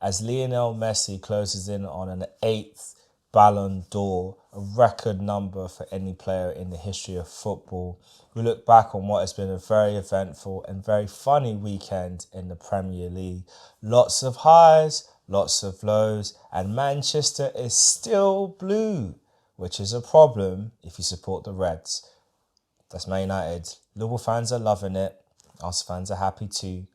as Lionel Messi closes in on an 8th Ballon d'Or, a record number for any player in the history of football. We look back on what has been a very eventful and very funny weekend in the Premier League. Lots of highs, lots of lows, and Manchester is still blue, which is a problem if you support the Reds. That's Man United. Liverpool fans are loving it. Us fans are happy too.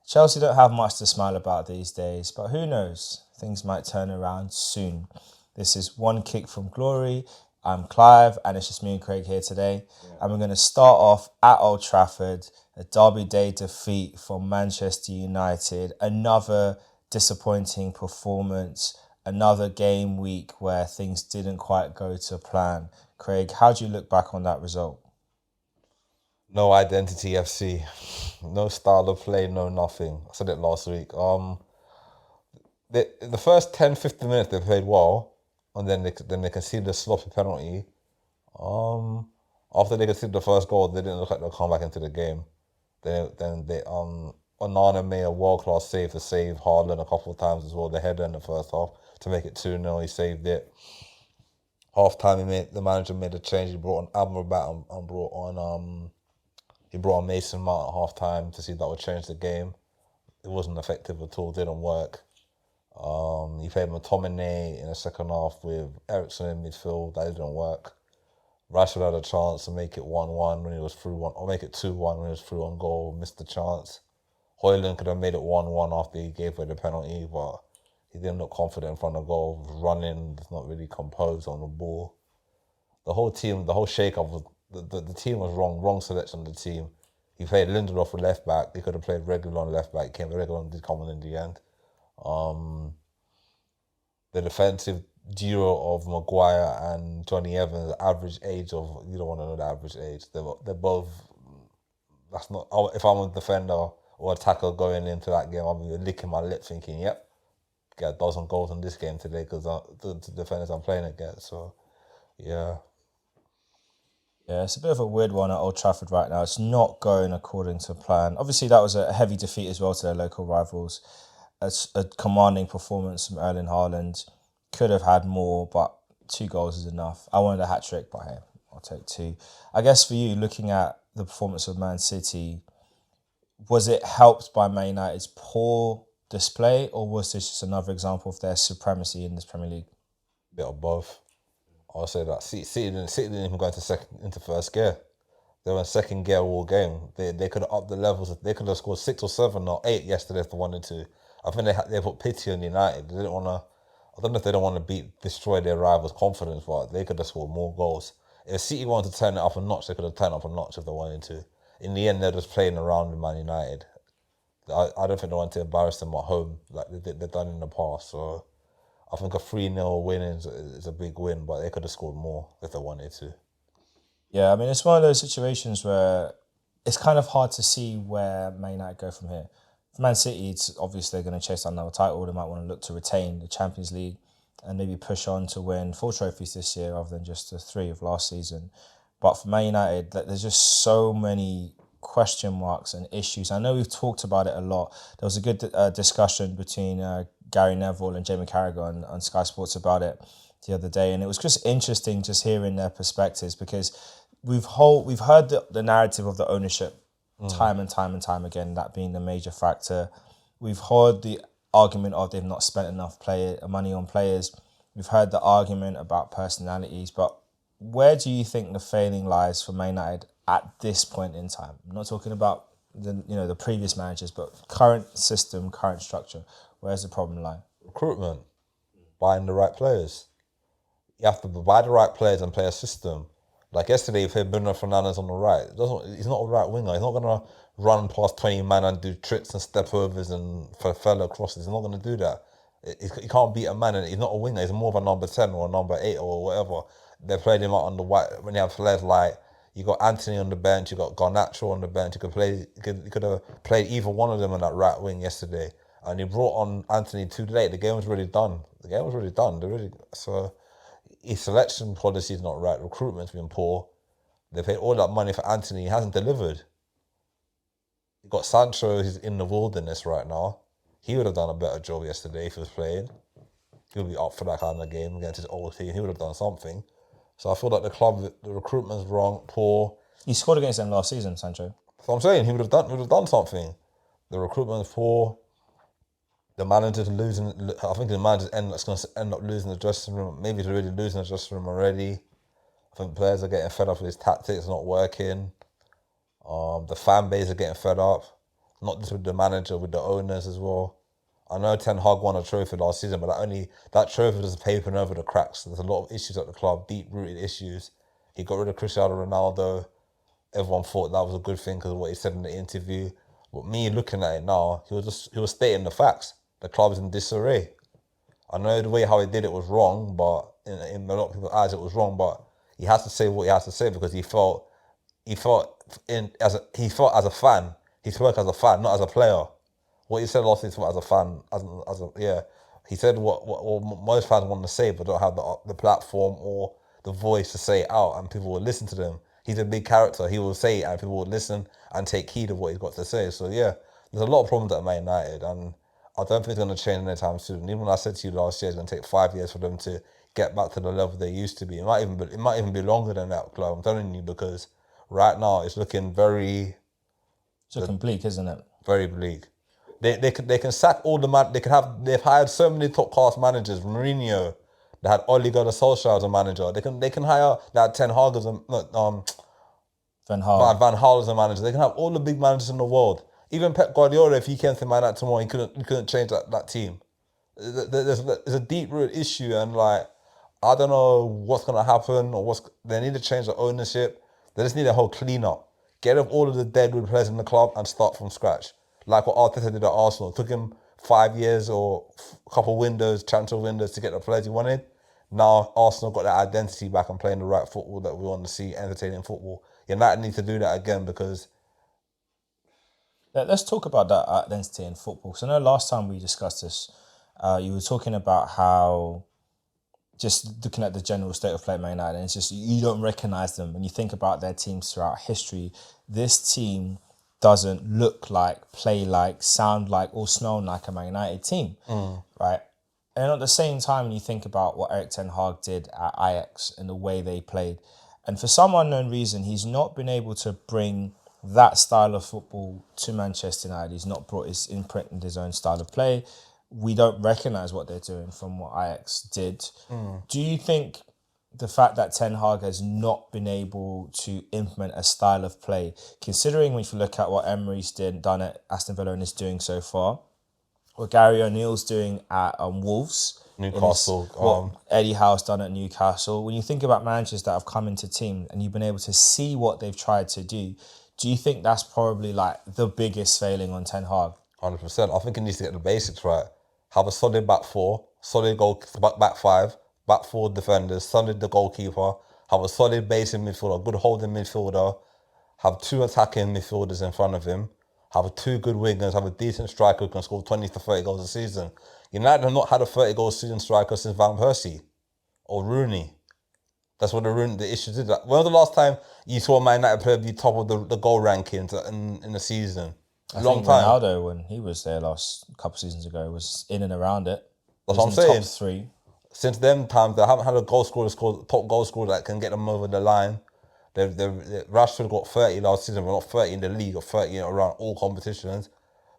Chelsea don't have much to smile about these days, but who knows? Things might turn around soon. This is One Kick from Glory. I'm Clive, and it's just me and Craig here today. Yeah. And we're going to start off at Old Trafford, a Derby Day defeat for Manchester United. Another disappointing performance, another game week where things didn't quite go to plan. Craig, how do you look back on that result? No identity FC, no style of play, no nothing. I said it last week. The first 10, 15 minutes they played well, and then they conceded a sloppy penalty. After they conceded the first goal, they didn't look like they'll come back into the game. Onana made a world class save to save Haaland a couple of times as well. The header in the first half to make it 2-0. He saved it. Half time, the manager made a change. He brought on Amrabat and brought on Mason Mount at half time to see if that would change the game. It wasn't effective at all. Didn't work. He played McTominay in the second half with Ericsson in midfield. That didn't work. Rashford had a chance to make it 1-1 when he was through one, or make it 2-1 when he was through on goal. Missed the chance. Haaland could have made it 1-1 after he gave away the penalty, but he didn't look confident in front of goal. Running, not really composed on the ball. The whole team, the whole shake-up was the team was wrong. Wrong selection of the team. He played Lindelof for left back. He could have played regular on left back. Regular did come on in the end. The defensive duo of Maguire and Johnny Evans, average age of, you don't want to know the average age. They're both. That's not. If I'm a defender or attacker going into that game, I'm licking my lip, thinking, "Yep, get a dozen goals in this game today," because the defenders I'm playing against. So, yeah. Yeah, it's a bit of a weird one at Old Trafford right now. It's not going according to plan. Obviously, that was a heavy defeat as well to their local rivals. It's a commanding performance from Erling Haaland. Could have had more, but 2 goals is enough. I wanted a hat-trick, but hey, I'll take 2. I guess for you, looking at the performance of Man City, was it helped by Man United's poor display, or was this just another example of their supremacy in this Premier League? Bit of both. I'll say that City didn't even go into first gear. They were in second gear all game. They could have upped the levels. They could have scored 6 or 7 or 8 yesterday if they wanted to. I think they put pity on United. They didn't want to. I don't know if they don't want to destroy their rivals' confidence, but they could have scored more goals. If City wanted to turn it up a notch, they could have turned it up a notch if they wanted to. In the end, they're just playing around with Man United. I don't think they want to embarrass them at home like they've done in the past. So I think a 3-0 win is a big win, but they could have scored more if they wanted to. Yeah, I mean, it's one of those situations where it's kind of hard to see where Man United go from here. For Man City, it's obviously they're going to chase another title. They might want to look to retain the Champions League and maybe push on to win 4 trophies this year rather than just the 3 of last season. But for Man United, there's just so many question marks and issues. I know we've talked about it a lot. There was a good discussion between Gary Neville and Jamie Carragher on Sky Sports about it the other day, and it was just interesting just hearing their perspectives, because we've heard the narrative of the ownership time and time again, that being the major factor. We've heard the argument of they've not spent enough money on players. We've heard the argument about personalities, but where do you think the failing lies for Man United at this point in time? I'm not talking about the previous managers, but current system, current structure. Where's the problem lie? Recruitment, buying the right players. You have to buy the right players and play a system. Like yesterday, you played Bruno Fernandes on the right. He's not a right winger. He's not going to run past 20 man and do tricks and step overs and fellow crosses. He's not going to do that. He can't beat a man, and he's not a winger. He's more of a number 10 or a number 8 or whatever. They played him out on the white. When you have players like, you got Anthony on the bench, you got Garnacho on the bench. You could have played either one of them on that right wing yesterday. And he brought on Anthony too late. The game was really done. So his selection policy is not right. Recruitment's been poor. They paid all that money for Anthony. He hasn't delivered. You got Sancho, who's in the wilderness right now. He would have done a better job yesterday if he was playing. He would be up for that kind of game against his old team. He would have done something. So I feel like the club, the recruitment's wrong, poor. He scored against them last season, Sancho. So I'm saying he would have done something. The recruitment's poor. The manager's losing. I think the manager's going to end up losing the dressing room. Maybe he's already losing the dressing room already. I think players are getting fed up with his tactics not working. The fan base are getting fed up. Not just with the manager, with the owners as well. I know Ten Hag won a trophy last season, but that trophy was papering over the cracks. There's a lot of issues at the club, deep-rooted issues. He got rid of Cristiano Ronaldo. Everyone thought that was a good thing because of what he said in the interview. But me looking at it now, he was stating the facts. The club's in disarray. I know the way how he did it was wrong, but in a lot of people's eyes it was wrong. But he has to say what he has to say because he felt as a fan. He spoke as a fan, not as a player. What he said last week as a fan, he said what most fans want to say, but don't have the platform or the voice to say it out, and people will listen to them. He's a big character. He will say it, and people will listen and take heed of what he's got to say. So yeah, there's a lot of problems at Man United, and I don't think it's going to change anytime soon. Even when I said to you last year, it's going to take 5 years for them to get back to the level they used to be. It might even be longer than that, club. I'm telling you, because right now it's looking very. It's looking bleak, isn't it? Very bleak. They can sack all the man. They've hired so many top class managers. Mourinho, they had Ole Gunnar Solskjaer as a manager. They can hire that Ten Hag as Van Gaal. Van Gaal as a manager. They can have all the big managers in the world. Even Pep Guardiola, if he came to Man United tomorrow, he couldn't change that team. There's a deep rooted issue, and like I don't know what's gonna happen or they need to change the ownership. They just need a whole clean up. Get rid of all of the deadwood players in the club and start from scratch. Like what Arteta did at Arsenal. It took him 5 years or a couple windows, transfer windows to get the players he wanted. Now Arsenal got that identity back and playing the right football that we want to see, entertaining football. United need to do that again because... Let's talk about that identity in football. So I know last time we discussed this, you were talking about how just looking at the general state of play at Man United, and it's just you don't recognise them. When you think about their teams throughout history, this team doesn't look like, play like, sound like, or smell like a Man United team, right? And at the same time, when you think about what Erik ten Hag did at Ajax and the way they played, and for some unknown reason, he's not been able to bring that style of football to Manchester United. He's not brought his imprint and his own style of play. We don't recognise what they're doing from what Ajax did. Do you think the fact that Ten Hag has not been able to implement a style of play, considering when you look at what Emery's done at Aston Villa and is doing so far, what Gary O'Neill's doing at Wolves, Newcastle, what Eddie Howe's done at Newcastle, when you think about managers that have come into team and you've been able to see what they've tried to do you think that's probably like the biggest failing on Ten Hag? 100%. I think he needs to get the basics right. Have a solid back four, solid back five, back four defenders, solid the goalkeeper, have a solid base in midfield, a good holding midfielder, have two attacking midfielders in front of him, have two good wingers, have a decent striker who can score 20 to 30 goals a season. United have not had a 30 goal season striker since Van Persie or Rooney. That's what the issue did. When was the last time you saw Man United player be top of the goal rankings in the season? I think Ronaldo, when he was there last couple seasons ago, was in and around it. That's what I'm saying. Top three. Since them times, they haven't had a top goal scorer that can get them over the line. Rashford got 30 last season, but not 30 in the league, or 30 around all competitions.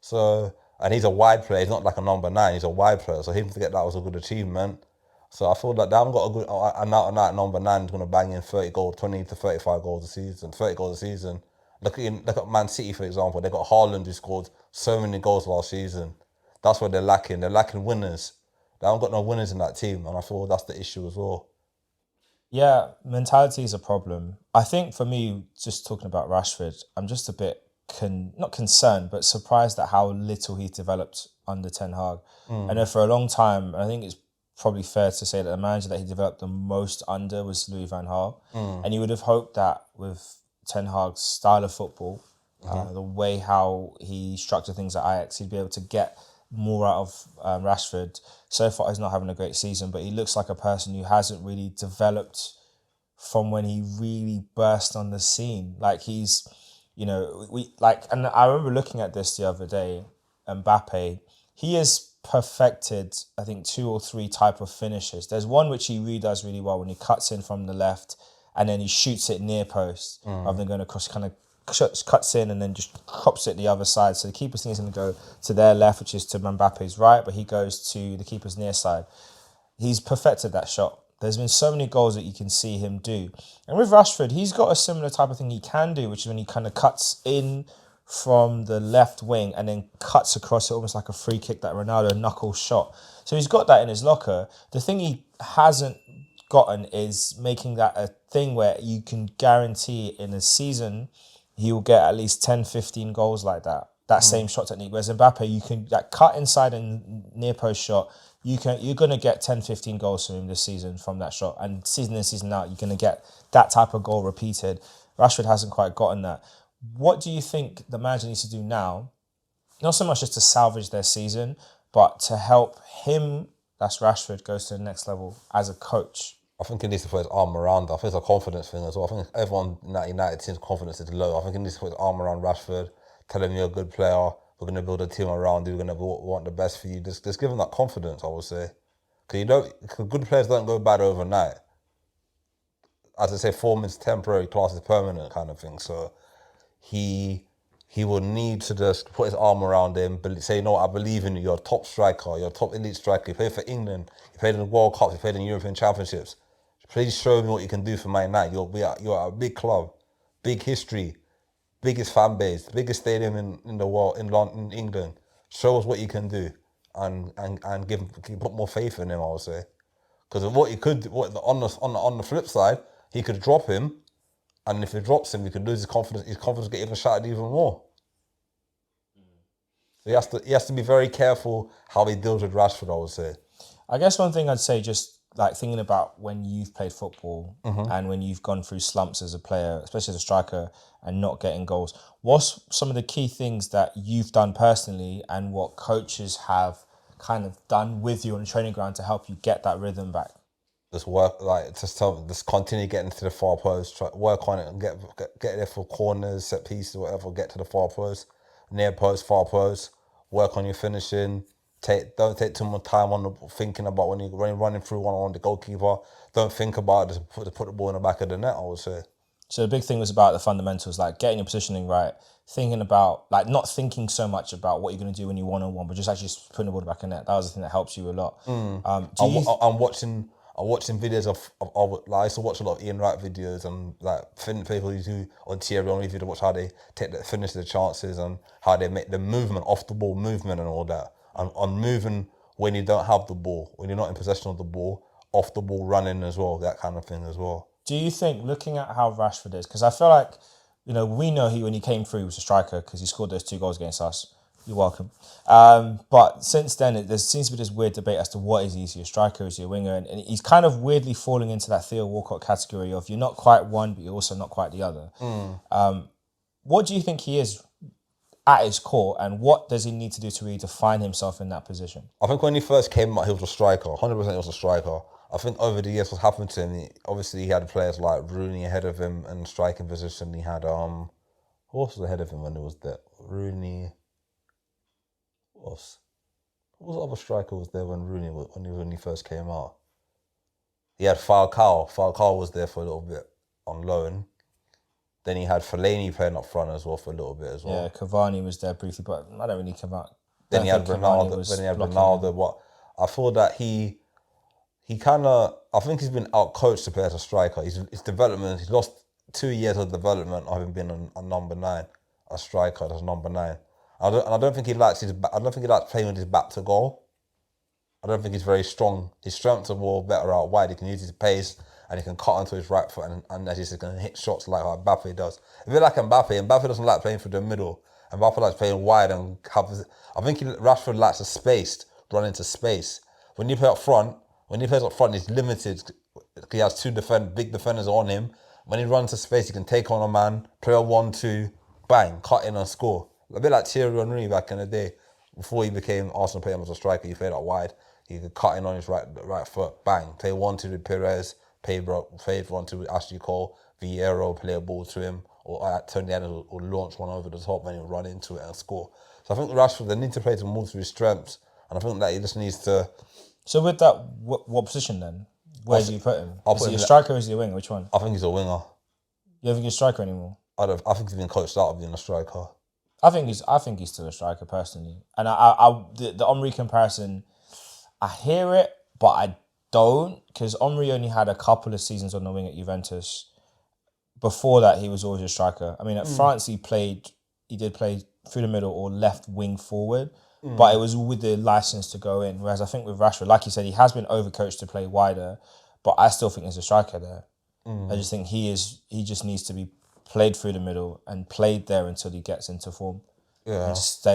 So, and he's a wide player. He's not like a number 9. He's a wide player. So him to get that was a good achievement. So I feel like they haven't got a good an out number 9 who's going to bang in 30 goals, 20 to 35 goals a season, 30 goals a season. Look at Man City, for example. They got Haaland who scored so many goals last season. That's what they're lacking. They're lacking winners. They haven't got no winners in that team, and I feel that's the issue as well. Yeah, mentality is a problem. I think for me, just talking about Rashford, I'm just a bit, not concerned, but surprised at how little he's developed under Ten Hag. I know for a long time, I think it's probably fair to say that the manager that he developed the most under was Louis van Gaal. And you would have hoped that with Ten Hag's style of football, the way how he structured things at Ajax, he'd be able to get more out of Rashford. So far, he's not having a great season, but he looks like a person who hasn't really developed from when he really burst on the scene. Like and I remember looking at this the other day. Mbappe, he has perfected, I think, 2 or 3 type of finishes. There's one which he really does really well when he cuts in from the left and then he shoots it near post rather than going across, kind of cuts in and then just crops it the other side. So the keeper's thing is going to go to their left, which is to Mbappe's right, but he goes to the keeper's near side. He's perfected that shot. There's been so many goals that you can see him do. And with Rashford, he's got a similar type of thing he can do, which is when he kind of cuts in from the left wing and then cuts across it almost like a free kick, that Ronaldo knuckle shot. So he's got that in his locker. The thing he hasn't gotten is making that a thing where you can guarantee in a season he will get at least 10, 15 goals like that. That same shot technique. Whereas Mbappe, you can that cut inside and near post shot, you're gonna get 10, 15 goals from him this season from that shot. And season in, season out, you're gonna get that type of goal repeated. Rashford hasn't quite gotten that. What do you think the manager needs to do now? Not so much just to salvage their season, but to help him, that's Rashford, goes to the next level as a coach. I think he needs to put his arm around. I think it's a confidence thing as well. I think everyone in that United team's confidence is low. I think he needs to put his arm around Rashford, tell him you're a good player. We're going to build a team around you. We're going to want the best for you. Just give him that confidence, I would say. Because good players don't go bad overnight. As I say, form is temporary, class is permanent kind of thing. So he will need to just put his arm around him, say, you know what, I believe in you. You're a top striker. You're a top elite striker. You played for England. You played in the World Cup. You played in European Championships. Please show me what you can do for Man United. You're a big club, big history, biggest fan base, biggest stadium in the world, in London, England. Show us what you can do, and put more faith in him, I would say. Because what he could, on the flip side, he could drop him, and if he drops him, he could lose his confidence. His confidence get even shattered even more. So he has to be very careful how he deals with Rashford, I would say. I guess one thing I'd say, just like thinking about when you've played football and when you've gone through slumps as a player, especially as a striker, and not getting goals, what's some of the key things that you've done personally and what coaches have kind of done with you on the training ground to help you get that rhythm back? Just work, just continue getting to the far post, work on it and get there for corners, set pieces, whatever, get to the far post, near post, far post, work on your finishing. Don't take too much time on thinking about when you're running through one on the goalkeeper. Don't think about it, just put the ball in the back of the net, I would say. So the big thing was about the fundamentals, like getting your positioning right, thinking about, like not thinking so much about what you're going to do when you're one-on-one, but just actually putting the ball in the back of the net. That was the thing that helps you a lot. I'm watching videos of like, I used to watch a lot of Ian Wright videos and like people who do on Thierry Henry video, watch how they finish their chances and how they make the movement, off the ball movement and all that. And moving when you don't have the ball, when you're not in possession of the ball, off the ball running as well, that kind of thing as well. Do you think, looking at how Rashford is, because I feel like, we know when he came through, he was a striker because he scored those 2 goals against us. You're welcome. But since then, there seems to be this weird debate as to what is he? Is he a striker? Is he a winger? And he's kind of weirdly falling into that Theo Walcott category of you're not quite one, but you're also not quite the other. What do you think he is at his core, and what does he need to do to really define himself in that position? I think when he first came out, he was a striker. 100% he was a striker. I think over the years, what's happened to him, obviously he had players like Rooney ahead of him in striking position. He had, who else was ahead of him when he was there? Rooney. What was the other striker was there when he first came out? He had Falcao. Falcao was there for a little bit on loan. Then he had Fellaini playing up front as well for a little bit as well. Yeah, Cavani was there briefly, but I don't really come out. Then he had Ronaldo. But I feel that he kind of, I think he's been out-coached to play as a striker. His development, he's lost 2 years of development of him being a number 9, a striker as number 9. I don't think he likes playing with his back to goal. I don't think he's very strong. His strengths are more better out wide. He can use his pace and he can cut onto his right foot and he's just going to hit shots like how Mbappe does. A bit like Mbappe doesn't like playing through the middle. Mbappe likes playing wide and I think Rashford likes a space, run into space. When he plays up front, he's limited. He has 2 big defenders on him. When he runs to space, he can take on a man, play a 1-2, bang, cut in and score. A bit like Thierry Henry back in the day. Before he became Arsenal player as a striker, he played out wide. He could cut in on his right foot, bang, play 1-2 with Perez, played 1-2 with Ashley Cole, Vieira, play a ball to him, or turn the end or launch one over the top and he'll run into it and score. So I think Rashford, they need to play to more to his strengths And I think that he just needs to. So with that, what position then? Where do you put him? Is he a striker or is he a winger? Which one? I think he's a winger. You don't think he's a striker anymore? I think he's been coached out of being a striker. I think he's still a striker personally. And the Omri comparison, I hear it, but I don't, because Omri only had a couple of seasons on the wing at Juventus. Before that, he was always a striker. I mean, at France, he did play through the middle or left wing forward, but it was with the license to go in. Whereas I think with Rashford, like you said, he has been overcoached to play wider, but I still think there's a striker there. I just think he just needs to be played through the middle and played there until he gets into form. Yeah.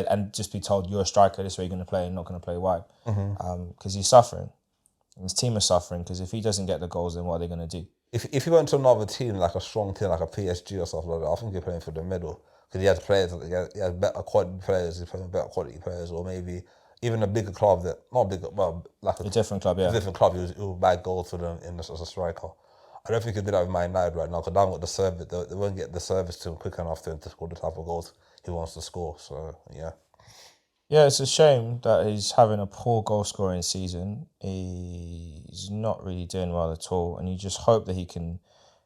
And just be told, you're a striker, this way you're going to play and not going to play wide. Because he's suffering. And his team is suffering, because if he doesn't get the goals, then what are they going to do? If he went to another team, like a strong team, like a PSG or something like that, I think he's playing for the middle. Because he has players, he has better quality players, he's playing better quality players, or maybe even a bigger club not bigger, well, like A different club, yeah. a different club, he will bag goals for them as a striker. I don't think he did that with Man United right now, because they haven't got the service, they won't get the service to him quick enough to score the type of goals he wants to score. So, yeah. Yeah, it's a shame that he's having a poor goal scoring season. He's not really doing well at all, and you just hope that he can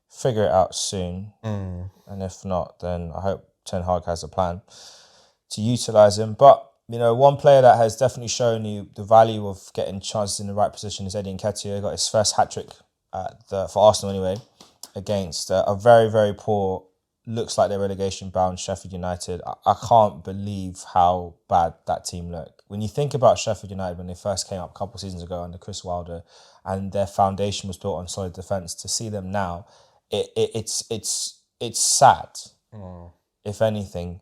figure it out soon. And if not, then I hope Ten Hag has a plan to utilise him. But, one player that has definitely shown you the value of getting chances in the right position is Eddie Nketiah. He got his first hat-trick for Arsenal anyway, against a very, very poor, looks like they're relegation bound Sheffield United. I can't believe how bad that team look. When you think about Sheffield United when they first came up a couple of seasons ago under Chris Wilder, and their foundation was built on solid defence, to see them now, it's sad. If anything,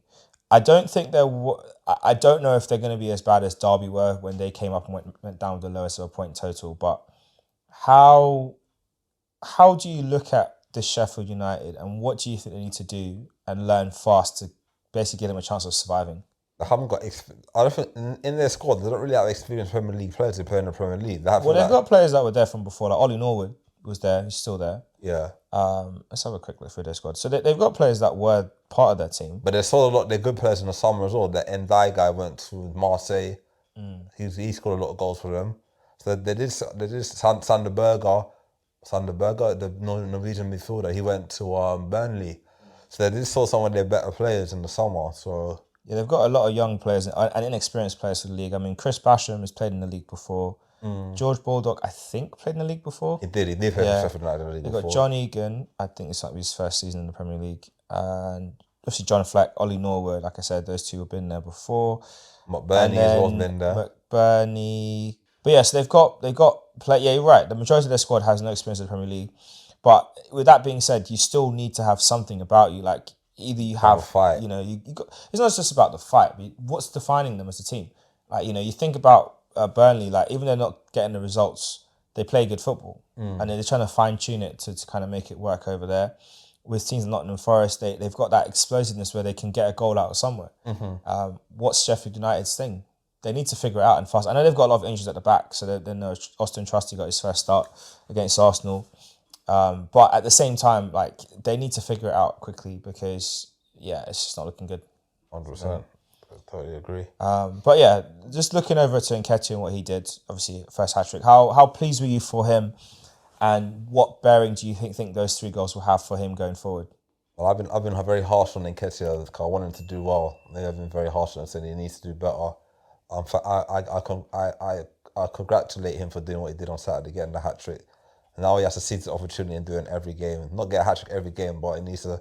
I don't think I don't know if they're going to be as bad as Derby were when they came up and went down with the lowest of a point total. But how do you look at the Sheffield United, and what do you think they need to do and learn fast to basically give them a chance of surviving? They haven't got. I don't think in their squad they don't really have experienced Premier League players who play in the Premier League. They've got players that were there from before, like Ollie Norwood was there. He's still there. Yeah. Let's have a quick look through their squad. So they've got players that were part of their team, but they saw a lot. They're good players in the summer as well. The Ndai guy went to Marseille. He scored a lot of goals for them. So they did Sander Berger, the Norwegian midfielder. He went to Burnley. So they did saw some of their better players in the summer. So yeah, they've got a lot of young players and inexperienced players for the league. I mean, Chris Basham has played in the league before. George Baldock, I think, played in the league before. He did play for Sheffield United in the league before. They've got John Egan, I think this might be his first season in the Premier League. And obviously John Fleck, Ollie Norwood, like I said, those two have been there before. McBurney as well has been there. McBurney. But yeah, so they've got play. Yeah, you're right. The majority of their squad has no experience in the Premier League. But with that being said, you still need to have something about you. Like either you have, fight. you got. It's not just about the fight. But what's defining them as a team? Like you think about Burnley. Like even though they're not getting the results, they play good football, and they're trying to fine tune it to kind of make it work over there. With teams like Nottingham Forest, they've got that explosiveness where they can get a goal out of somewhere. What's Sheffield United's thing? They need to figure it out and fast. I know they've got a lot of injuries at the back, so then Austin Trusty got his first start against Arsenal. But at the same time, like they need to figure it out quickly because it's just not looking good. 100%. I totally agree. But yeah, just looking over to Nketiah and what he did, obviously first hat-trick. How pleased were you for him, and what bearing do you think those 3 goals will have for him going forward? Well, I've been very harsh on Nketiah because I want him to do well. I've been very harsh on him, saying he needs to do better. I congratulate him for doing what he did on Saturday, getting the hat-trick. And now he has to seize the opportunity and do it in every game. Not get a hat-trick every game, but he needs to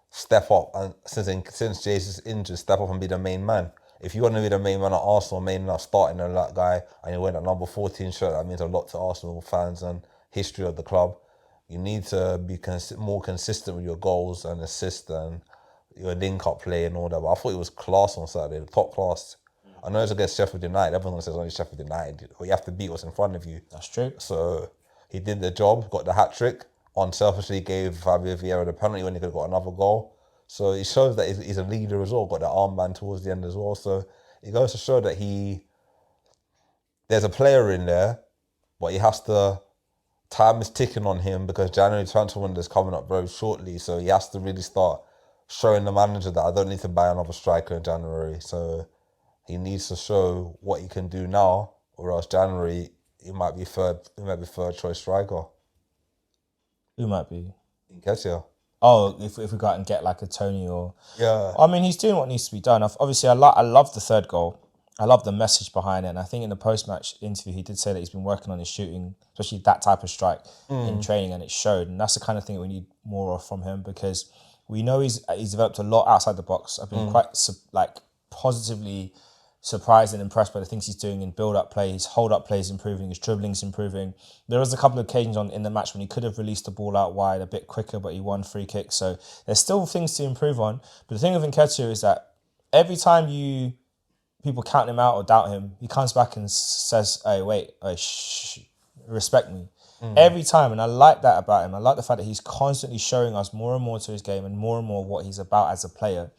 step up. And since Jesus' injured, step up and be the main man. If you want to be the main man at Arsenal, main man starting than that guy, and you're wearing a number 14 shirt, that means a lot to Arsenal fans and history of the club. You need to be more consistent with your goals and assists and your link-up play and all that. But I thought it was class on Saturday, top class. I know it's against Sheffield United. Everyone says only Sheffield United. But you have to beat what's in front of you. That's true. So he did the job, got the hat-trick. Unselfishly gave Fabio Vieira the penalty when he could have got another goal. So it shows that he's a leader as well. Got the armband towards the end as well. So it goes to show that there's a player in there, but he has to. Time is ticking on him because January transfer window is coming up very shortly. So he has to really start showing the manager that I don't need to buy another striker in January. So He needs to show what he can do now, or else January he might be third. He might be third choice striker. Who might be? Nketiah. Oh, if we go out and get like a Tony or... Yeah. I mean, he's doing what needs to be done. Obviously, I love the third goal. I love the message behind it. And I think in the post-match interview, he did say that he's been working on his shooting, especially that type of strike in training, and it showed. And that's the kind of thing that we need more of from him, because we know he's developed a lot outside the box. I've been quite positively surprised and impressed by the things he's doing in build-up play. His hold-up play is improving. His dribbling's improving. There was a couple of occasions in the match when he could have released the ball out wide a bit quicker, but he won free kicks. So there's still things to improve on. But the thing with Nketiah is that every time people count him out or doubt him, he comes back and says, "Hey, wait, respect me." Every time, and I like that about him. I like the fact that he's constantly showing us more and more to his game and more what he's about as a player.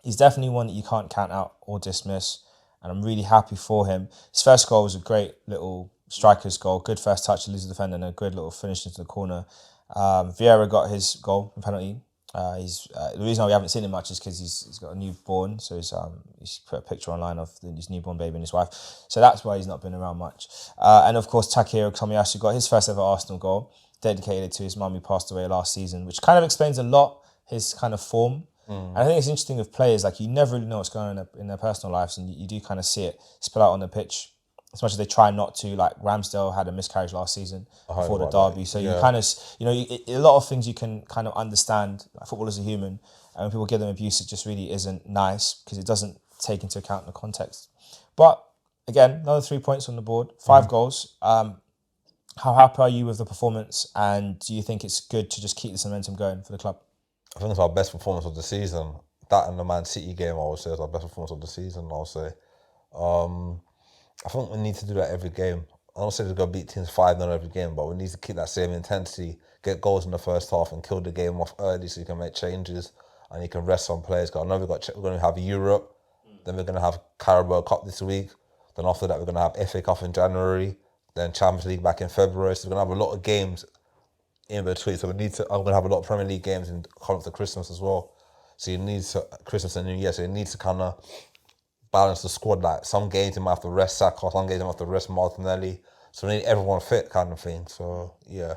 He's definitely one that you can't count out or dismiss, and I'm really happy for him. His first goal was a great little striker's goal, good first touch to lose the defender, and a good little finish into the corner. Vieira got his goal, penalty. The reason why we haven't seen him much is because he's got a newborn, so he's put a picture online of his newborn baby and his wife, so that's why he's not been around much. And of course, Takehiro Tomiyasu got his first ever Arsenal goal, dedicated to his mum who passed away last season, which kind of explains a lot his kind of form. And I think it's interesting with players, like you never really know what's going on in their personal lives, and you do kind of see it spill out on the pitch. As much as they try not to, like Ramsdale had a miscarriage last season before the derby. So you kind of, a lot of things you can kind of understand. Like football is a human, and when people give them abuse, it just really isn't nice because it doesn't take into account the context. But again, another 3 points on the board, 5 goals. How happy are you with the performance, and do you think it's good to just keep this momentum going for the club? I think it's our best performance of the season. That and the Man City game, I would say, is our best performance of the season. I'll say. I think we need to do that every game. I don't say we're going to beat teams 5-0 every game, but we need to keep that same intensity, get goals in the first half and kill the game off early so you can make changes and you can rest some players. Because I know we're going to have Europe, then we're going to have Carabao Cup this week, then after that we're going to have FA Cup in January, then Champions League back in February. So we're going to have a lot of games in between. So I'm going to have a lot of Premier League games in coming up to Christmas as well. So you need to, Christmas and New Year, so you need to kind of balance the squad. Like some games you might have to rest Saka, some games you might have to rest Martinelli. So we need everyone fit, kind of thing. So yeah,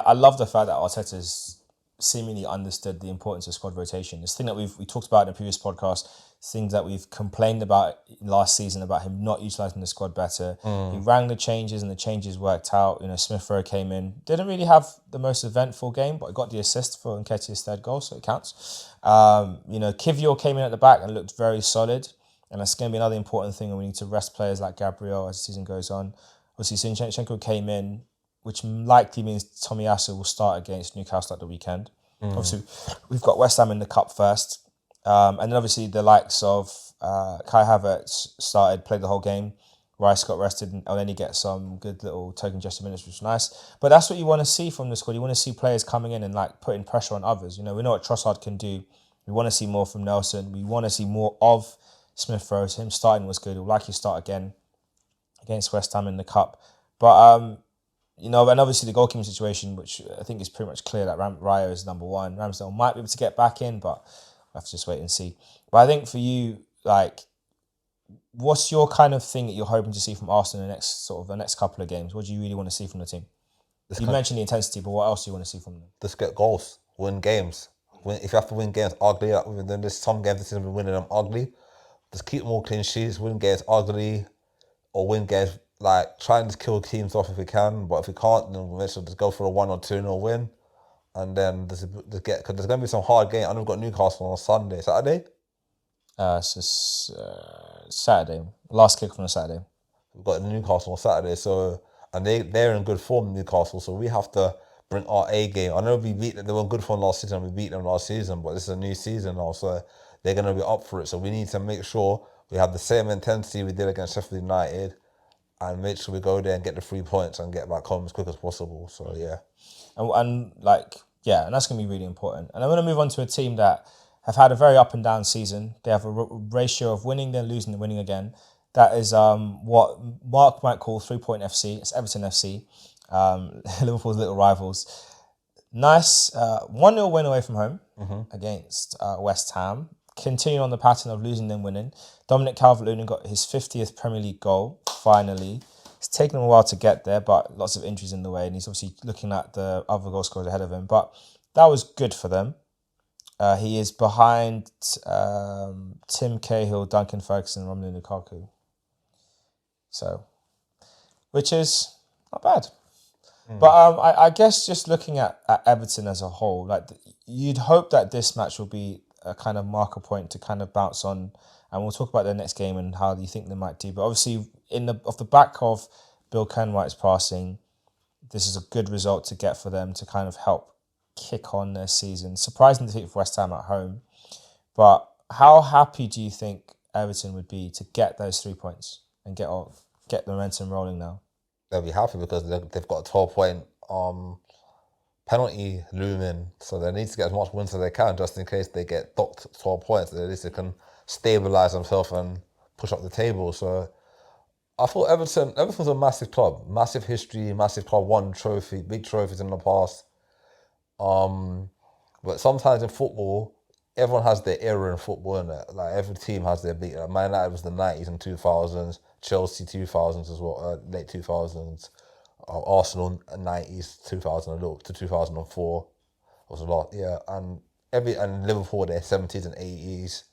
I love the fact that Arteta's seemingly understood the importance of squad rotation. This thing that we talked about in the previous podcast, things that we've complained about last season about him not utilising the squad better. He rang the changes and the changes worked out. Smith Rowe came in, didn't really have the most eventful game, but he got the assist for Nketiah's third goal, so it counts. Kivior came in at the back and looked very solid. And that's going to be another important thing, and we need to rest players like Gabriel as the season goes on. Obviously, Zinchenko came in, which likely means Tomiyasu will start against Newcastle at the weekend. Obviously, we've got West Ham in the Cup first. And then obviously the likes of Kai Havertz played the whole game. Rice got rested and Elneny get some good little token gesture minutes, which was nice. But that's what you want to see from the squad. You want to see players coming in and putting pressure on others. We know what Trossard can do. We want to see more from Nelson. We want to see more of Smith Rowe. So him starting was good. We'll likely start again against West Ham in the Cup. But, and obviously the goalkeeping situation, which I think is pretty much clear that Raya is number one. Ramsdale might be able to get back in, but we'll have to just wait and see. But I think for you, what's your kind of thing that you're hoping to see from Arsenal in the next couple of games? What do you really want to see from the team? You mentioned the intensity, but what else do you want to see from them? Just get goals, win games. If you have to win games ugly, then there's some games this season we're winning them ugly. Just keep more clean sheets, win games ugly, or win games try and just kill teams off if we can. But if we can't, then we'll just go for a 1 or 2-0 win, and then because there's going to be some hard games. I know we've got Newcastle on Saturday. It's just Saturday, last kick from the Saturday. We've got Newcastle on Saturday, and they're in good form, Newcastle. So we have to bring our A game. I know they were in good form last season. We beat them last season, but this is a new season now, so they're going to be up for it. So we need to make sure we have the same intensity we did against Sheffield United, and make sure we go there and get the 3 points and get back home as quick as possible. So yeah, and that's going to be really important. And I'm going to move on to a team that have had a very up and down season. They have a ratio of winning, then losing, then winning again. That is what Mark might call 3-point FC. It's Everton FC, Liverpool's little rivals. Nice 1-0 win away from home against West Ham. continuing on the pattern of losing then winning. Dominic Calvert-Lewin got his 50th Premier League goal, finally. It's taken him a while to get there, but lots of injuries in the way, and he's obviously looking at the other goal scorers ahead of him. But that was good for them. He is behind Tim Cahill, Duncan Ferguson, and Romelu Lukaku. So, which is not bad. But I guess just looking at Everton as a whole, like you'd hope that this match will be a kind of marker point to kind of bounce on, and we'll talk about their next game and how you think they might do. But obviously, off the back of Bill Kenwright's passing, this is a good result to get for them to kind of help kick on their season. Surprising defeat for West Ham at home, but how happy do you think Everton would be to get those 3 points and get the momentum rolling now? They'll be happy because they've got a 12-point penalty looming, so they need to get as much wins as they can just in case they get docked 12 points. At least they can stabilise themselves and push up the table. So I thought Everton's a massive club, massive history, massive club, won trophy, big trophies in the past. But sometimes in football, everyone has their era in football, innit? Like every team has their big. Like Man United was the 90s and 2000s, Chelsea 2000s as well, late 2000s, Arsenal 90s, 2000 to 2004 was a lot, yeah, and Liverpool their 70s and 80s.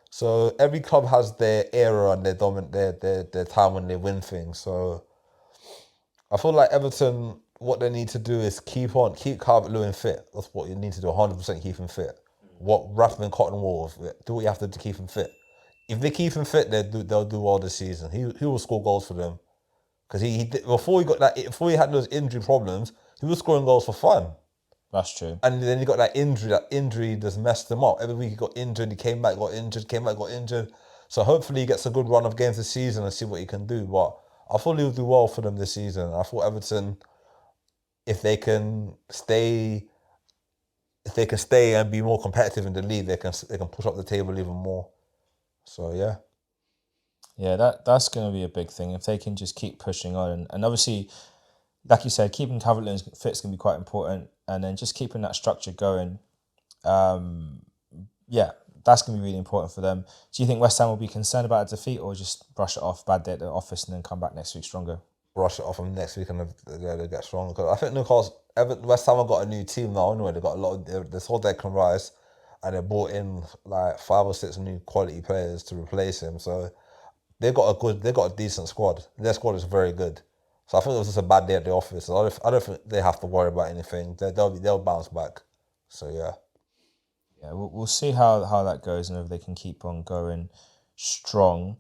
So every club has their era and their time when they win things. So I feel like Everton, what they need to do is keep Calvert-Lewin fit. That's what you need to do, 100% keep him fit. What Rathman, Cotton Wool, do what you have to keep him fit. If they keep him fit, they'll do well this season. He will score goals for them, because before he had those injury problems, he was scoring goals for fun. That's true. And then he got that injury. That injury just messed him up. Every week he got injured. He came back, got injured. Came back, got injured. So hopefully he gets a good run of games this season and see what he can do. But I thought he'll do well for them this season. I thought Everton, if they can stay and be more competitive in the league, they can push up the table even more. So yeah. Yeah, that's going to be a big thing if they can just keep pushing on. And obviously, like you said, keeping Calvert-Lewin fit is going to be quite important. And then just keeping that structure going, yeah, that's going to be really important for them. Do you think West Ham will be concerned about a defeat, or just brush it off, bad day at the office, and then come back next week stronger? Brush it off them next week and they get stronger. Because I think West Ham have got a new team now anyway. They've got a lot of, they sold Declan Rice and they brought in like 5 or 6 new quality players to replace him. So they've got a decent squad. Their squad is very good. So I think it was just a bad day at the office. I don't think they have to worry about anything. They'll bounce back. So yeah. Yeah, we'll see how that goes and if they can keep on going strong.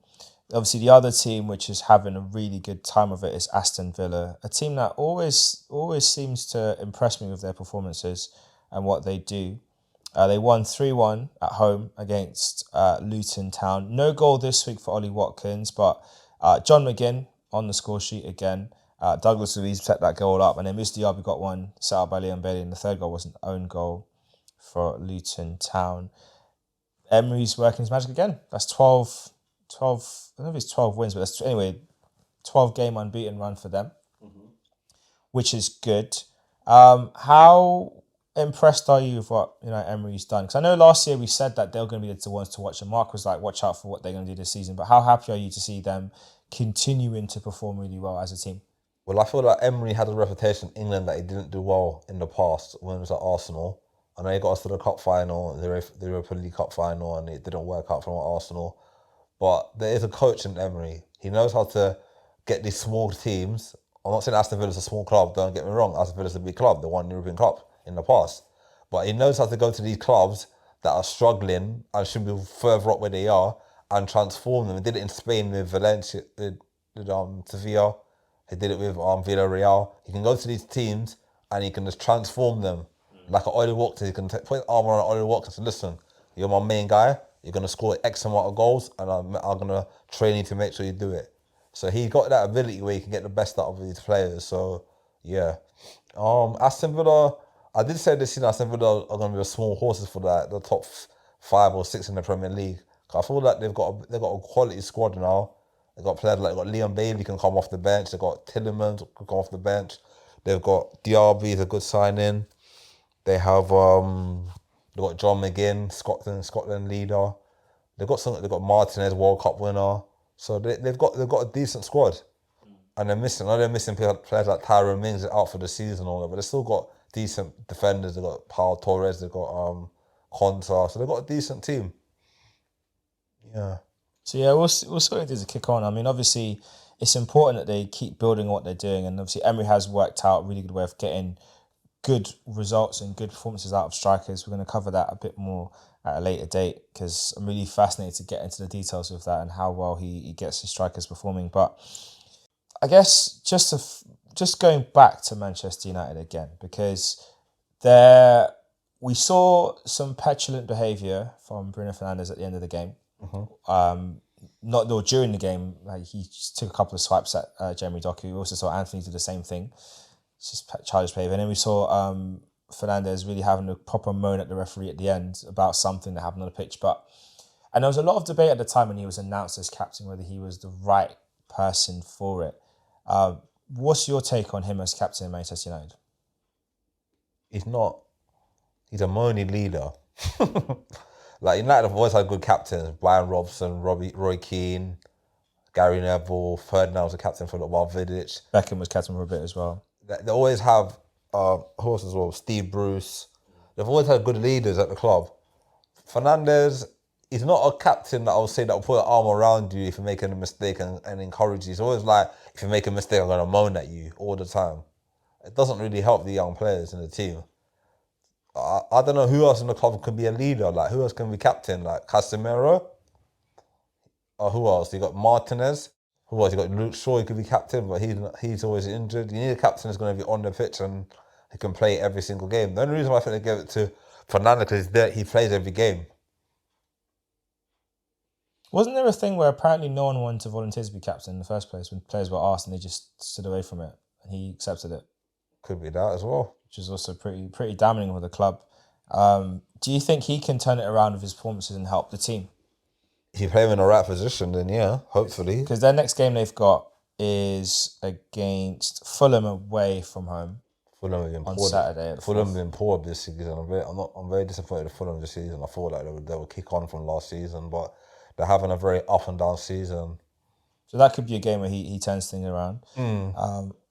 Obviously, the other team which is having a really good time of it is Aston Villa, a team that always seems to impress me with their performances and what they do. They won 3-1 at home against Luton Town. No goal this week for Ollie Watkins, but John McGinn on the score sheet again. Douglas Luiz set that goal up, and then Mr. Diaby got one set up by Leon Bailey, and the third goal was an own goal for Luton Town. Emery's working his magic again. That's 12, I don't know if it's 12 wins, but that's anyway, 12 game unbeaten run for them, which is good. How impressed are you with what Emery's done? Because I know last year we said that they were going to be the ones to watch, and Mark was like, watch out for what they're going to do this season. But how happy are you to see them continuing to perform really well as a team? Well, I feel like Emery had a reputation in England that he didn't do well in the past when he was at Arsenal. I know he got us to the cup final, the Europa League Cup final, and it didn't work out for him at Arsenal. But there is a coach in Emery. He knows how to get these small teams. I'm not saying Aston Villa's a small club, don't get me wrong. Aston Villa's a big club. They won the European Cup in the past. But he knows how to go to these clubs that are struggling and should be further up where they are and transform them. He did it in Spain with Valencia, with Sevilla. He did it with Villarreal. He can go to these teams and he can just transform them. Like an Ollie Watkins, he can put his arm around Ollie Watkins and say, listen, you're my main guy. You're going to score X amount of goals and I'm going to train you to make sure you do it. So he got that ability where he can get the best out of these players. So, yeah. Aston Villa, I did say this season Aston Villa are going to be small horses for the top 5 or 6 in the Premier League. I feel like they've got a quality squad now. They've got players like Leon Bailey can come off the bench. They've got Tillemans can come off the bench. They've got Diaby is a good signing. They have they've got John McGinn, Scotland leader. They've got something. They've got Martinez, World Cup winner. So they've got a decent squad, and they're missing. I know they're missing players like Tyrone Mings out for the season and all that, but they've still got decent defenders. They've got Paul Torres. They've got Konsa. So they've got a decent team. Yeah. So yeah, we'll see what it is to kick on. I mean, obviously, it's important that they keep building what they're doing, and obviously Emery has worked out a really good way of getting good results and good performances out of strikers. We're going to cover that a bit more at a later date because I'm really fascinated to get into the details of that and how well he gets his strikers performing. But I guess just going back to Manchester United again, because there we saw some petulant behaviour from Bruno Fernandes at the end of the game. Not during the game, like he just took a couple of swipes at Jeremy Doku. We also saw Anthony do the same thing. It's just childish behaviour. And then we saw Fernandes really having a proper moan at the referee at the end about something that happened on the pitch. And there was a lot of debate at the time when he was announced as captain whether he was the right person for it. What's your take on him as captain of Manchester United? He's not. He's a moany leader. Like United have always had good captains: Brian Robson, Roy Keane, Gary Neville, Ferdinand was a captain for a little while. Vidic. Beckham was captain for a bit as well. They always have who as well? Steve Bruce. They've always had good leaders at the club. Fernandes, he's not a captain that I would say that will put an arm around you if you're making a mistake and encourage you. He's always like, if you make a mistake, I'm going to moan at you all the time. It doesn't really help the young players in the team. I don't know who else in the club can be a leader. Like, who else can be captain? Like Casemiro? Or who else? You got Martinez. Who else? You got Luke Shaw. He could be captain, but he's always injured. You need a captain who's going to be on the pitch and he can play every single game. The only reason why I think they gave it to Fernandes is he plays every game. Wasn't there a thing where apparently no one wanted to volunteer to be captain in the first place when players were asked and they just stood away from it and he accepted it? Could be that as well. Which is also pretty damning for the club. Do you think he can turn it around with his performances and help the team? If you play him in the right position, then yeah, hopefully. Because their next game they've got is against Fulham away from home. Fulham have been on poor. Saturday. Fulham have been poor this season. I'm very disappointed with Fulham this season. I thought like they would kick on from last season, but they're having a very up and down season. So that could be a game where he turns things around.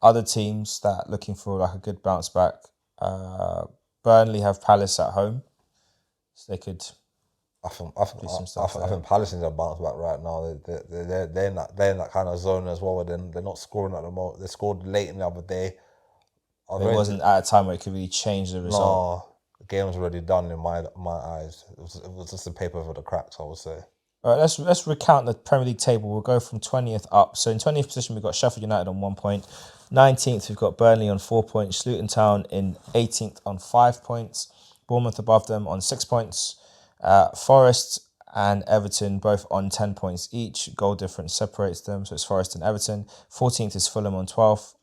Other teams that looking for like a good bounce back. Burnley have Palace at home, so they could. I think Palace needs a bounce back right now. They're in that kind of zone as well. They're not scoring at the moment. They scored late in the other day. It wasn't at a time where it could really change the result. No, the game was already done in my eyes. It was just a paper for the cracks, I would say. All right, let's recount the Premier League table. We'll go from 20th up. So in 20th position, we've got Sheffield United on 1 point. 19th, we've got Burnley on 4 points. Luton Town in 18th on 5 points. Bournemouth above them on 6 points. Forest and Everton both on 10 points each. Goal difference separates them, so it's Forest and Everton. 14th is Fulham on 12.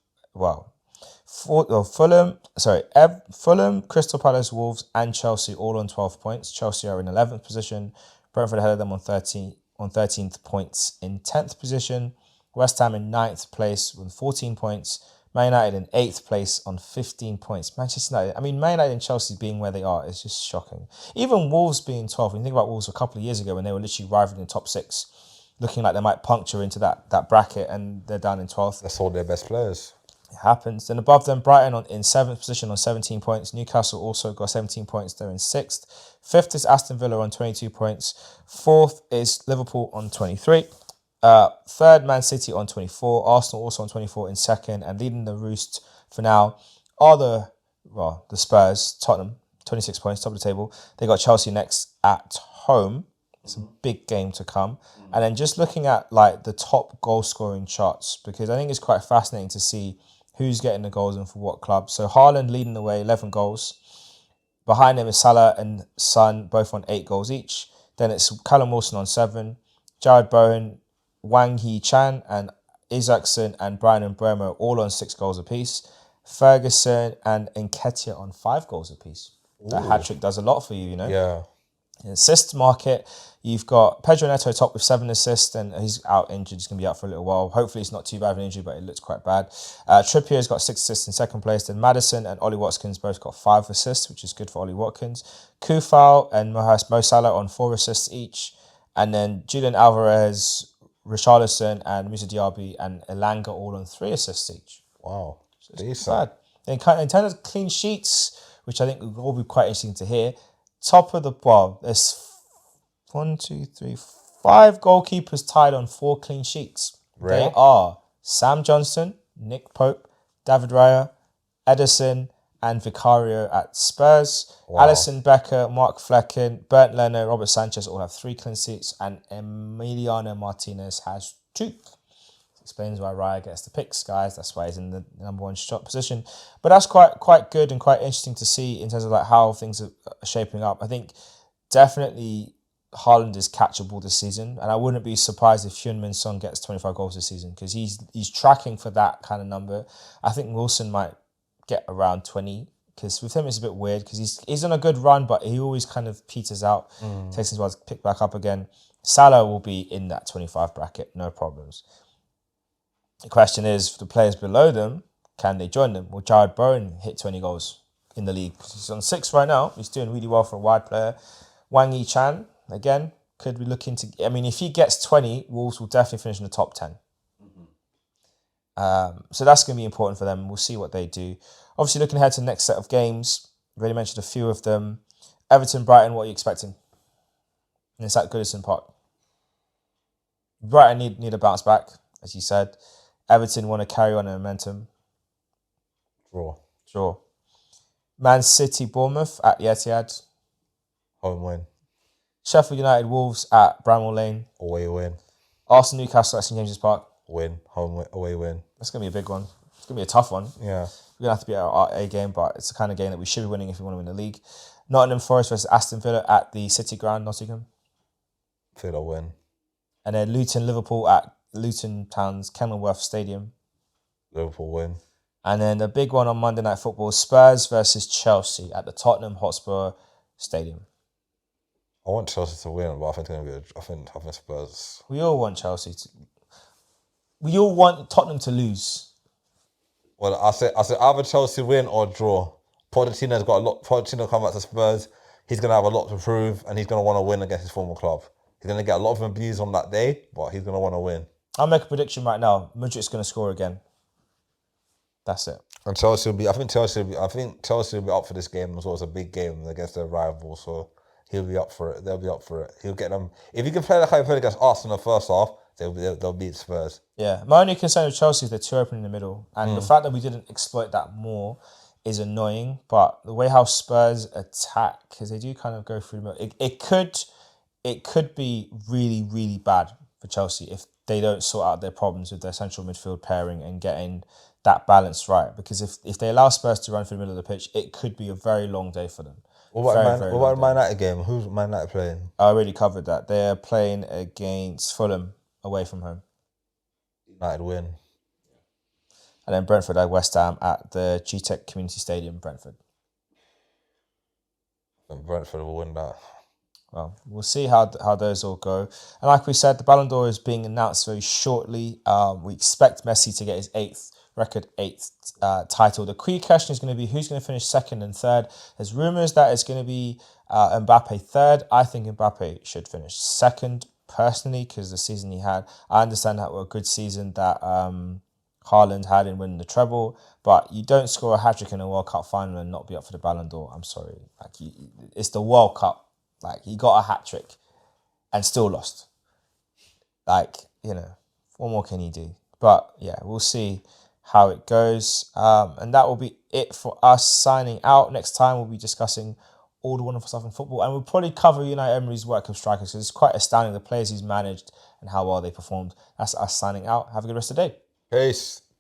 Fulham, Crystal Palace, Wolves and Chelsea all on 12 points. Chelsea are in 11th position. Brentford ahead of them on 13th points in 10th position. West Ham in 9th place with 14 points. Man United in 8th place on 15 points. Manchester United, Man United and Chelsea being where they are is just shocking. Even Wolves being 12th. When you think about Wolves a couple of years ago when they were literally rivaling in the top 6, looking like they might puncture into that bracket and they're down in 12th. That's all their best players. It happens. Then above them, Brighton in 7th position on 17 points. Newcastle also got 17 points. They're in 6th. 5th is Aston Villa on 22 points. 4th is Liverpool on 23. 3rd, Man City on 24. Arsenal also on 24 in 2nd. And leading the roost for now are the Spurs, Tottenham, 26 points, top of the table. They got Chelsea next at home. It's a big game to come. And then just looking at like the top goal scoring charts, because I think it's quite fascinating to see who's getting the goals and for what club. So Haaland leading the way, 11 goals. Behind him is Salah and Son, both on 8 goals each. Then it's Callum Wilson on 7. Jared Bowen, Wang Hee-chan and Isaacson and Brian Mbeumo all on 6 goals apiece. Ferguson and Nketiah on 5 goals apiece. That hat-trick does a lot for you, Yeah. In the assist market, you've got Pedro Neto top with 7 assists, and he's out injured. He's going to be out for a little while. Hopefully, it's not too bad of an injury, but it looks quite bad. Trippier's got 6 assists in 2nd place. Then Maddison and Ollie Watkins both got 5 assists, which is good for Ollie Watkins. Kufal and Mo Salah on 4 assists each. And then Julian Alvarez, Richarlison, and Musa Diaby and Elanga all on 3 assists each. Wow. Decent. Bad. In terms of clean sheets, which I think will all be quite interesting to hear, top of the bar, there's 1, 2, 3, 5 goalkeepers tied on 4 clean sheets. Rare. They are Sam Johnson, Nick Pope, David Raya, Edison, and Vicario at Spurs. Wow. Alisson Becker, Mark Flecken, Bernd Leno, Robert Sanchez all have 3 clean sheets, and Emiliano Martinez has 2. Explains why Raya gets the picks, guys. That's why he's in the number 1 shot position. But that's quite good and quite interesting to see in terms of like how things are shaping up. I think definitely Haaland is catchable this season, and I wouldn't be surprised if Hyun-Min Son gets 25 goals this season because he's tracking for that kind of number. I think Wilson might get around 20 because with him it's a bit weird because he's on a good run, but he always kind of peters out, takes his while to pick back up again. Salah will be in that 25 bracket, no problems. The question is, for the players below them, can they join them? Will Jared Bowen hit 20 goals in the league? He's on 6 right now. He's doing really well for a wide player. Wang Yi-chan, again, could be looking to... I mean, if he gets 20, Wolves will definitely finish in the top 10. So that's going to be important for them. We'll see what they do. Obviously, looking ahead to the next set of games, we already mentioned a few of them. Everton, Brighton, what are you expecting? And it's at Goodison Park. Brighton need a bounce back, as you said. Everton want to carry on the momentum. Draw. Man City, Bournemouth at the Etihad. Home win. Sheffield United, Wolves at Bramall Lane. Away win. Arsenal, Newcastle at St James's Park. Win. Home win. Away win. That's going to be a big one. It's going to be a tough one. Yeah. We're going to have to be at our A game, but it's the kind of game that we should be winning if we want to win the league. Nottingham Forest versus Aston Villa at the City Ground, Nottingham. Villa win. And then Luton, Liverpool at Luton Town's Kenilworth Stadium. Liverpool win. And then the big one on Monday Night Football, Spurs versus Chelsea at the Tottenham Hotspur Stadium. I want Chelsea to win, but I think it's going to be. I think Spurs. We all want Chelsea to. We all want Tottenham to lose. Well, I say either Chelsea win or draw. Pochettino's got a lot. Pochettino come back to Spurs. He's going to have a lot to prove, and he's going to want to win against his former club. He's going to get a lot of abuse on that day, but he's going to want to win. I'll make a prediction right now. Mudrik's going to score again. That's it. And Chelsea will be. I think Chelsea will be up for this game as well. It's a big game against their rival, so he'll be up for it. They'll be up for it. He'll get them. If he can play like how he played against Arsenal in the first half, they'll beat Spurs. Yeah, my only concern with Chelsea is they're too open in the middle, and the fact that we didn't exploit that more is annoying. But the way how Spurs attack, because they do kind of go through the middle, it could be really, really bad for Chelsea if they don't sort out their problems with their central midfield pairing and getting that balance right. Because if they allow Spurs to run through the middle of the pitch, it could be a very long day for them. What about the Man United game? Who's Man United playing? I already covered that. They're playing against Fulham away from home. United win. And then Brentford at West Ham at the G-Tech Community Stadium, Brentford. And Brentford will win that. Well, we'll see how those all go. And like we said, the Ballon d'Or is being announced very shortly. We expect Messi to get his eighth title. The key question is going to be who's going to finish second and third. There's rumours that it's going to be Mbappe third. I think Mbappe should finish second, personally, because the season he had. I understand that was a good season that Haaland had in winning the treble, but you don't score a hat-trick in a World Cup final and not be up for the Ballon d'Or. I'm sorry. It's the World Cup. He got a hat-trick and still lost. What more can he do? But yeah, we'll see how it goes. And that will be it for us signing out. Next time we'll be discussing all the wonderful stuff in football, and we'll probably cover Unai Emery's work of strikers because it's quite astounding the players he's managed and how well they performed. That's us signing out. Have a good rest of the day. Peace.